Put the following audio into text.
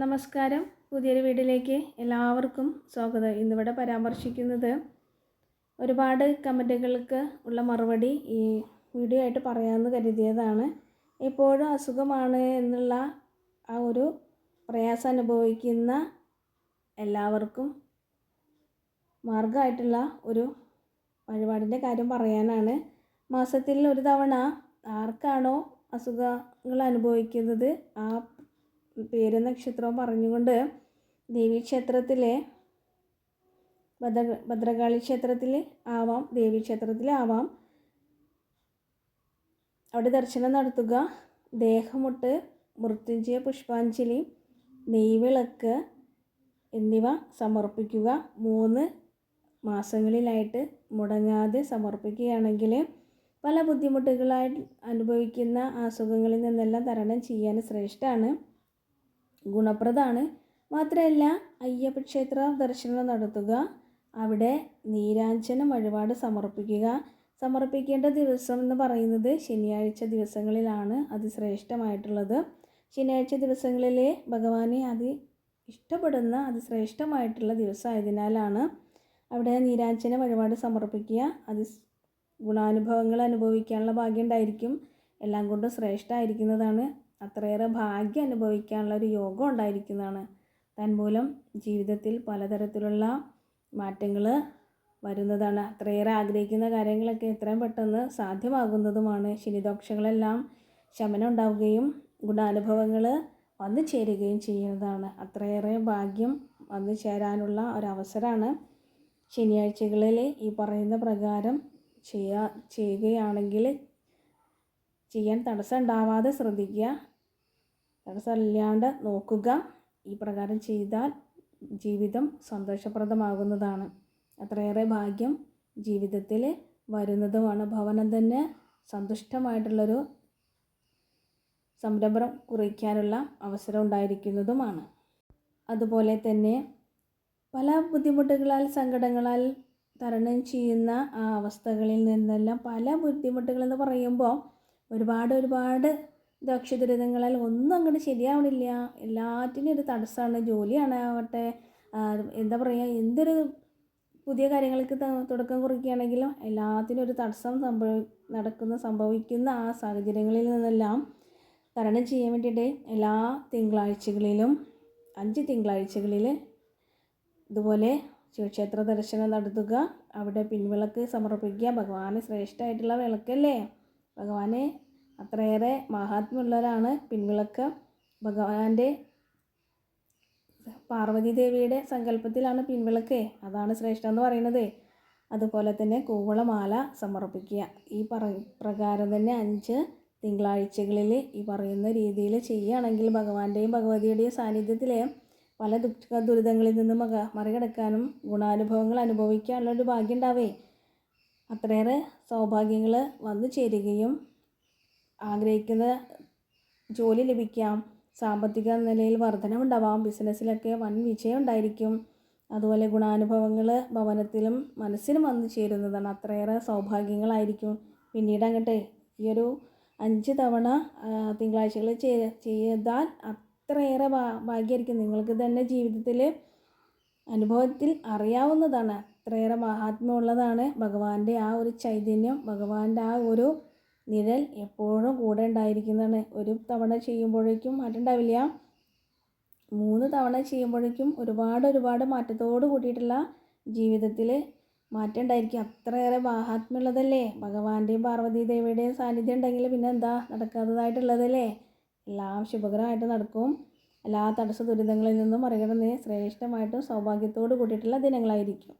നമസ്കാരം. പുതിയൊരു വീഡിയോയിലേക്ക് എല്ലാവർക്കും സ്വാഗതം. ഇന്നിവിടെ പരാമർശിക്കുന്നത് ഒരുപാട് കമൻറ്റുകൾക്ക് ഉള്ള മറുപടി ഈ വീഡിയോ ആയിട്ട് പറയാമെന്ന് കരുതിയതാണ്. എപ്പോഴും അസുഖമാണ് എന്നുള്ള ആ ഒരു പ്രയാസം അനുഭവിക്കുന്ന എല്ലാവർക്കും മാർഗമായിട്ടുള്ള ഒരു വഴിപാടിൻ്റെ കാര്യം പറയാനാണ്. മാസത്തിൽ ഒരു തവണ ആർക്കാണോ അസുഖങ്ങൾ അനുഭവിക്കുന്നത് ആ പേര് നക്ഷത്രവും പറഞ്ഞുകൊണ്ട് ദേവീക്ഷേത്രത്തിലെ ഭദ്രകാളി ക്ഷേത്രത്തിൽ ആവാം, ദേവീക്ഷേത്രത്തിലാവാം, അവിടെ ദർശനം നടത്തുക. ദേഹമുട്ട്, മൃത്യുഞ്ജയ പുഷ്പാഞ്ജലി, നെയ്വിളക്ക് എന്നിവ സമർപ്പിക്കുക. 3 മാസങ്ങളിലായിട്ട് മുടങ്ങാതെ സമർപ്പിക്കുകയാണെങ്കിൽ പല ബുദ്ധിമുട്ടുകളായി അനുഭവിക്കുന്ന അസുഖങ്ങളിൽ നിന്നെല്ലാം തരണം ചെയ്യാൻ ശ്രേഷ്ഠമാണ്, ഗുണപ്രദമാണ്. മാത്രമല്ല അയ്യപ്പ ക്ഷേത്ര ദർശനം നടത്തുക, അവിടെ നീരാഞ്ജനം വഴിപാട് സമർപ്പിക്കുക. സമർപ്പിക്കേണ്ട ദിവസം എന്ന് പറയുന്നത് ശനിയാഴ്ച ദിവസങ്ങളിലാണ് അതിശ്രേഷ്ഠമായിട്ടുള്ളത്. ശനിയാഴ്ച ദിവസങ്ങളിൽ ഭഗവാനെ ഇഷ്ടപ്പെടുന്ന അതിശ്രേഷ്ഠമായിട്ടുള്ള ദിവസമായതിനാലാണ് അവിടെ നീരാഞ്ജന വഴിപാട് സമർപ്പിക്കുക. ഗുണാനുഭവങ്ങൾ അനുഭവിക്കാനുള്ള ഭാഗ്യം ഉണ്ടായിരിക്കും. എല്ലാം കൊണ്ടും ശ്രേഷ്ഠമായിരിക്കുന്നതാണ്. അത്രയേറെ ഭാഗ്യം അനുഭവിക്കാനുള്ള ഒരു യോഗം ഉണ്ടായിരിക്കുന്നതാണ്. തന്മൂലം ജീവിതത്തിൽ പലതരത്തിലുള്ള മാറ്റങ്ങൾ വരുന്നതാണ്. അത്രയേറെ ആഗ്രഹിക്കുന്ന കാര്യങ്ങളൊക്കെ എത്രയും പെട്ടെന്ന് സാധ്യമാകുന്നതുമാണ്. ശനിദോഷങ്ങളെല്ലാം ശമനം ഉണ്ടാവുകയും ഗുണാനുഭവങ്ങൾ വന്നു ചേരുകയും ചെയ്യുന്നതാണ്. അത്രയേറെ ഭാഗ്യം വന്നു ചേരാനുള്ള ഒരവസരമാണ്. ശനിയാഴ്ചകളിൽ ഈ പറയുന്ന പ്രകാരം ചെയ്യുകയാണെങ്കിൽ ചെയ്യാൻ തടസ്സം ഉണ്ടാവാതെ ശ്രദ്ധിക്കുക, തടസ്സമില്ലാണ്ട് നോക്കുക. ഈ പ്രകാരം ചെയ്താൽ ജീവിതം സന്തോഷപ്രദമാകുന്നതാണ്. അത്രയേറെ ഭാഗ്യം ജീവിതത്തിൽ വരുന്നതുമാണ്. ഭവനം തന്നെ സന്തുഷ്ടമായിട്ടുള്ളൊരു സംരംഭം കുറിക്കാനുള്ള അവസരം ഉണ്ടായിരിക്കുന്നതുമാണ്. അതുപോലെ തന്നെ പല ബുദ്ധിമുട്ടുകളാൽ സങ്കടങ്ങളാൽ തരണം ചെയ്യുന്ന ആ അവസ്ഥകളിൽ നിന്നെല്ലാം പല ബുദ്ധിമുട്ടുകളെന്ന് പറയുമ്പോൾ ഒരുപാട് ദോഷദുരിതങ്ങളാൽ ഒന്നും അങ്ങോട്ട് ശരിയാവണില്ല. എല്ലാറ്റിനും ഒരു തടസ്സമാണ്. ജോലിയാണാവട്ടെ, എന്താ പറയുക, എന്തൊരു പുതിയ കാര്യങ്ങൾക്ക് തുടക്കം കുറിക്കുകയാണെങ്കിലും എല്ലാത്തിനും ഒരു തടസ്സം സംഭവിക്കുന്ന ആ സാഹചര്യങ്ങളിൽ നിന്നെല്ലാം തരണം ചെയ്യാൻ വേണ്ടിയിട്ട് എല്ലാ തിങ്കളാഴ്ചകളിലും 5 തിങ്കളാഴ്ചകളിൽ ഇതുപോലെ ശിവക്ഷേത്ര ദർശനം നടത്തുക. അവിടെ പിൻവിളക്ക് സമർപ്പിക്കുക. ഭഗവാന് ശ്രേഷ്ഠമായിട്ടുള്ള വിളക്കല്ലേ, ഭഗവാനെ അത്രയേറെ മഹാത്മ്യമുള്ളവരാണ് പിൻവിളക്ക്. ഭഗവാന്റെ പാർവതി ദേവിയുടെ സങ്കല്പത്തിലാണ് പിൻവിളക്ക്, അതാണ് ശ്രേഷ്ഠം എന്ന് പറയുന്നത്. അതുപോലെ തന്നെ കൂവളമാല സമർപ്പിക്കുക. ഈ പ്രകാരം തന്നെ 5 തിങ്കളാഴ്ചകളിൽ ഈ പറയുന്ന രീതിയിൽ ചെയ്യുകയാണെങ്കിൽ ഭഗവാന്റെയും ഭഗവതിയുടെയും സാന്നിധ്യത്തിൽ പല ദുരിതങ്ങളിൽ നിന്നും മറികടക്കാനും ഗുണാനുഭവങ്ങൾ അനുഭവിക്കാനുള്ളൊരു ഭാഗ്യം ഉണ്ടാവേ. അത്രയേറെ സൗഭാഗ്യങ്ങൾ വന്നു ചേരുകയും ആഗ്രഹിക്കുന്ന ജോലി ലഭിക്കാം, സാമ്പത്തിക നിലയിൽ വർധനവുണ്ടാവാം, ബിസിനസ്സിലൊക്കെ വൻ വിജയം ഉണ്ടായിരിക്കും. അതുപോലെ ഗുണാനുഭവങ്ങൾ ഭവനത്തിലും മനസ്സിനും വന്നു ചേരുന്നതാണ്. അത്രയേറെ സൗഭാഗ്യങ്ങളായിരിക്കും. പിന്നീട് അങ്ങോട്ട് ഈ ഒരു 5 തവണ തിങ്കളാഴ്ചകൾ ചെയ്താൽ അത്രയേറെ ഭാഗ്യമായിരിക്കും. നിങ്ങൾക്ക് തന്നെ ജീവിതത്തിൽ അനുഭവത്തിൽ അറിയാവുന്നതാണ്. അത്രയേറെ മഹാത്മ്യമുള്ളതാണ്. ഭഗവാന്റെ ആ ഒരു ചൈതന്യം, ഭഗവാന്റെ ആ ഒരു നിഴൽ എപ്പോഴും കൂടെ ഉണ്ടായിരിക്കുന്നതാണ്. ഒരു തവണ ചെയ്യുമ്പോഴേക്കും മാറ്റം ഉണ്ടാവില്ല. 3 തവണ ചെയ്യുമ്പോഴേക്കും ഒരുപാട് മാറ്റത്തോട് കൂടിയിട്ടുള്ള ജീവിതത്തിൽ മാറ്റം ഉണ്ടായിരിക്കും. അത്രയേറെ മഹാത്മ്യമുള്ളതല്ലേ. ഭഗവാന്റെയും പാർവതി ദേവിയുടെയും സാന്നിധ്യം ഉണ്ടെങ്കിൽ പിന്നെ എന്താ നടക്കാത്തതായിട്ടുള്ളതല്ലേ. എല്ലാം ശുഭകരമായിട്ട് നടക്കും. എല്ലാ തടസ്സ ദുരിതങ്ങളിൽ നിന്നും മറികടന്ന് ശ്രേഷ്ഠമായിട്ടും സൗഭാഗ്യത്തോട് കൂടിയിട്ടുള്ള ദിനങ്ങളായിരിക്കും.